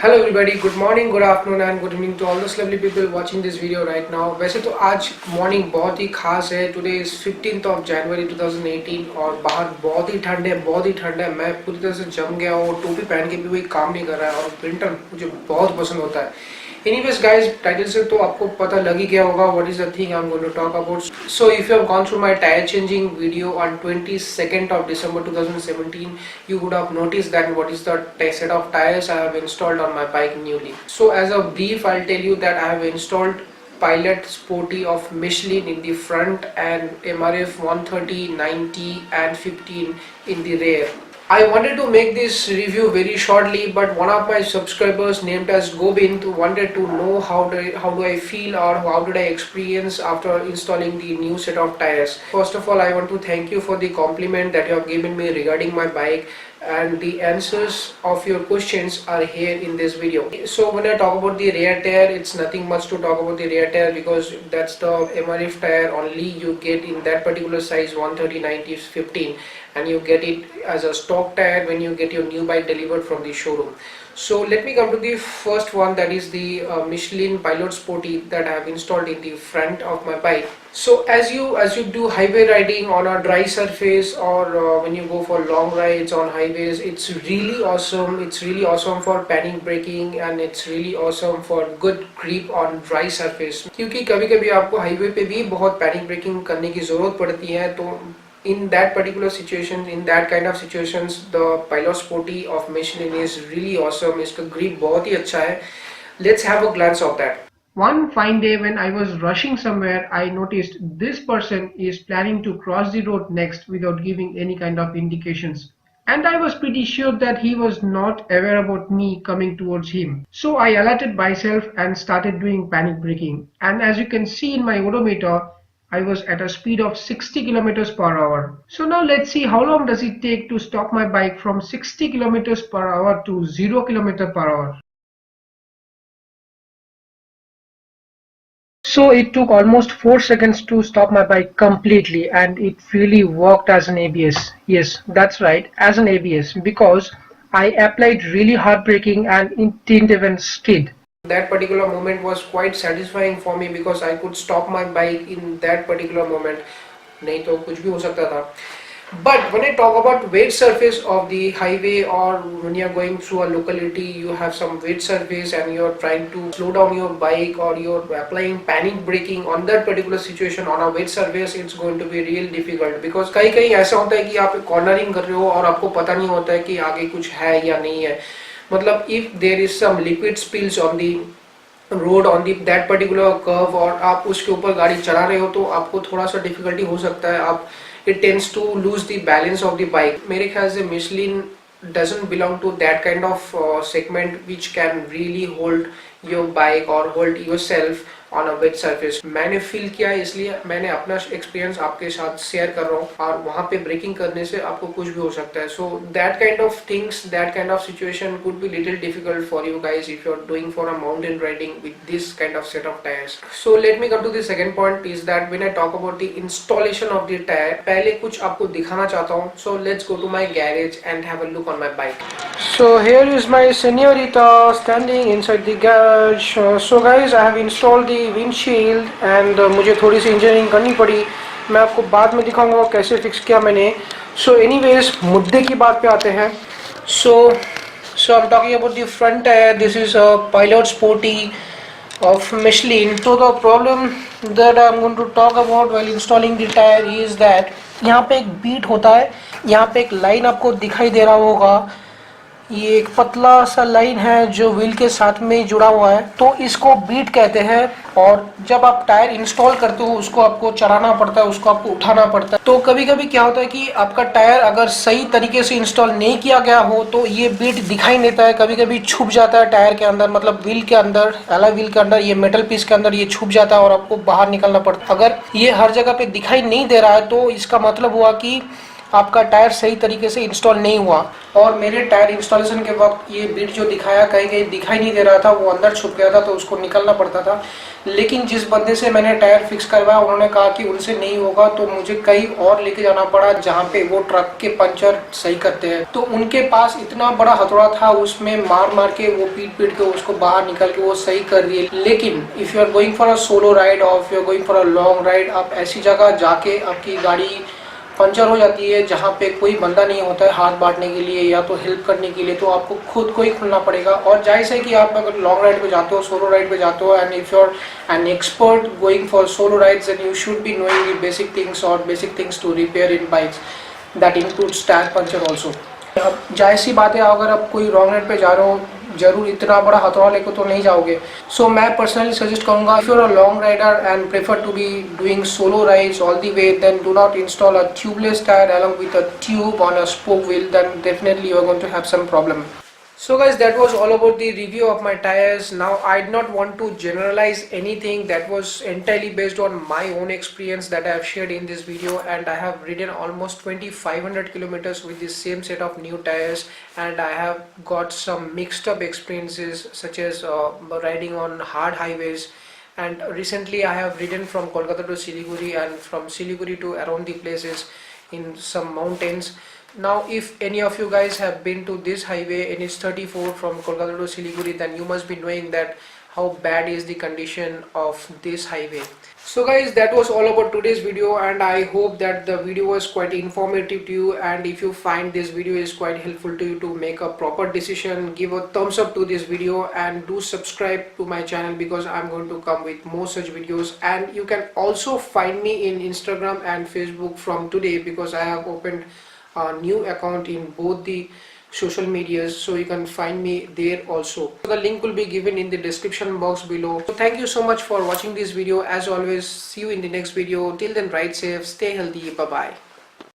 Hello everybody, good morning, good afternoon and good evening to all those lovely people watching this video right now। वैसे तो आज morning बहुत ही खास है। Today is 15th of January 2018 और बाहर बहुत ही ठंड है, बहुत ही ठंड है। मैं पूरी तरह से जम गया हूँ, टोपी पहन के भी कोई काम नहीं कर रहा है और विंटर मुझे बहुत पसंद होता है। Anyways guys, टाइटल से तो आपको पता लग ही गया होगा what is the thing I'm going to talk about. So if you have gone through my tire changing video on 22nd of December 2017, you would have noticed that what is the set of tires I have installed on my bike newly. So as a brief, I'll tell you that I have installed Pilot Sporty of Michelin in the front and MRF 130, 90 and 15 in the rear. I wanted to make this review very shortly, but one of my subscribers named as Gobind wanted to know how do I feel or how did I experience after installing the new set of tires. First of all, I want to thank you for the compliment that you have given me regarding my bike, and the answers of your questions are here in this video. So when I talk about the rear tire, it's nothing much to talk about the rear tire because that's the MRF tire only you get in that particular size 130, 90, 15, and you get it as a stock tire when you get your new bike delivered from the showroom. So let me come to the first one, that is the Michelin Pilot Sporty that I have installed in the front of my bike. So as you do highway riding on a dry surface or when you go for long rides on highways, it's really awesome. It's really awesome for panic braking and it's really awesome for good grip on dry surface. क्योंकि कभी-कभी आपको highway पे भी बहुत panic breaking करने की जरूरत पड़ती है, तो in that particular situation, in that kind of situations, the Pilot Sporty of Michelin is really awesome. इसका grip बहुत ही अच्छा है. Let's have a glance of that. One fine day when I was rushing somewhere, I noticed this person is planning to cross the road next without giving any kind of indications. And I was pretty sure that he was not aware about me coming towards him. So I alerted myself and started doing panic braking. And as you can see in my odometer, I was at a speed of 60 kilometers per hour. So now let's see how long does it take to stop my bike from 60 kilometers per hour to 0 kilometer per hour. So it took almost 4 seconds to stop my bike completely, and it really worked as an ABS. Yes, that's right, as an ABS, because I applied really hard braking and it didn't even skid. That particular moment was quite satisfying for me because I could stop my bike in that particular moment. नहीं तो कुछ भी हो सकता था. But when I talk about wet surface of the highway or when you are going through a locality, you have some wet surface and you are trying to slow down your bike or you are applying panic braking on that particular situation on a wet surface, it's going to be real difficult because कहीं कहीं ऐसा होता है कि आप cornering कर रहे हो और आपको पता नहीं होता है कि आगे कुछ है या नहीं है. मतलब if there is some liquid spills on the road on the that particular curve और आप उसके ऊपर गाड़ी चला रहे हो तो आपको थोड़ा सा डिफिकल्टी हो सकता है. आप it tends to lose the balance of the bike. मेरे ख्याल से Michelin doesn't belong to that kind of segment which can really hold your bike or hold yourself on a wet surface. मैंने feel किया इसलिए मैंने अपना experience आपके साथ शेयर कर रहा हूँ और वहाँ पे ब्रेकिंग करने से आपको कुछ भी हो सकता है. So that kind of things, that kind of situation could be little difficult for you guys if you're doing for a mountain riding with this kind of set of tires. So let me come to the second point, is that when I talk about the installation of the tire, पहले कुछ आपको दिखाना चाहता हूँ. So let's go to my garage and have a look on my bike. So here is my señorita standing inside the garage. So guys, I have installed the windshield and मुझे थोड़ी सी engineering करनी पड़ी. मैं आपको बाद में दिखाऊंगा कैसे फिक्स किया मैंने. So anyways, मुद्दे की बात पे आते हैं. So I'm talking about the front tire. This is a Pilot Sporty of Michelin. So the problem that I'm going to talk about while installing the tire is that यहाँ पे एक beat होता है. यहाँ पे एक लाइन आपको दिखाई दे रहा होगा. ये एक पतला सा लाइन है जो व्हील के साथ में जुड़ा हुआ है, तो इसको बीट कहते हैं. और जब आप टायर इंस्टॉल करते हो उसको आपको चलाना पड़ता है, उसको आपको उठाना पड़ता है. तो कभी कभी क्या होता है कि आपका टायर अगर सही तरीके से इंस्टॉल नहीं किया गया हो तो ये बीट दिखाई नहीं देता है. कभी कभी छुप जाता है टायर के अंदर, मतलब व्हील के अंदर, अलग व्हील के अंदर, ये मेटल पीस के अंदर ये छुप जाता है और आपको बाहर निकलना पड़ता है. अगर ये हर जगह पे दिखाई नहीं दे रहा है तो इसका मतलब हुआ कि आपका टायर सही तरीके से इंस्टॉल नहीं हुआ। और मेरे टायर इंस्टॉलेशन के वक्त ये बिट जो दिखाया कहीं कहीं दिखाई नहीं दे रहा था, वो अंदर छुप गया था, तो उसको निकलना पड़ता था। लेकिन जिस बंदे से मैंने टायर फिक्स करवाया उन्होंने कहा कि उनसे नहीं होगा, तो मुझे कहीं और लेके जाना पड़ा जहाँ पे वो ट्रक के पंचर सही करते हैं। तो उनके पास इतना बड़ा हथौड़ा था, उसमें मार मार के वो पीट पीट के उसको बाहर निकल के वो सही कर दिए। लेकिन if you are going for a solo ride और if you are going for a long ride, आप ऐसी जगह जाके आपकी गाड़ी पंचर हो जाती है जहाँ पे कोई बंदा नहीं होता है हाथ बांटने के लिए या तो हेल्प करने के लिए, तो आपको खुद को ही खुलना पड़ेगा। और जाहिर है कि आप अगर लॉन्ग राइड पे जाते हो, सोलो राइड पे जाते हो, and if you are an expert going for solo rides, then you should be knowing the basic things to repair in bikes, that includes tyre puncture also. अब जाहिर सी बात है, अगर आप कोई लॉन्ग राइड पे जा रहे हो, जरूर इतना बड़ा हथौड़ा लेकर तो नहीं जाओगे। सो मैं पर्सनली सजेस्ट करूंगा, if you are a long rider and prefer to be doing solo rides all the way, then do not install a tubeless tyre along with a tube on a spoke wheel, then definitely you are going to have some problem. So guys, that was all about the review of my tires. Now I did not want to generalize anything, that was entirely based on my own experience that I have shared in this video, and I have ridden almost 2500 kilometers with this same set of new tires, and I have got some mixed up experiences such as riding on hard highways, and recently I have ridden from Kolkata to Siliguri and from Siliguri to around the places in some mountains. Now if any of you guys have been to this highway NH34 from Kolkata to Siliguri, then you must be knowing that how bad is the condition of this highway. So guys, that was all about today's video, and I hope that the video was quite informative to you, and if you find this video is quite helpful to you to make a proper decision, give a thumbs up to this video and do subscribe to my channel, because I'm going to come with more such videos. And you can also find me in Instagram and Facebook from today, because I have opened a new account in both the social medias, so you can find me there also. The link will be given in the description box below. So thank you so much for watching this video. As always, see you in the next video. Till then, ride safe, stay healthy, bye bye.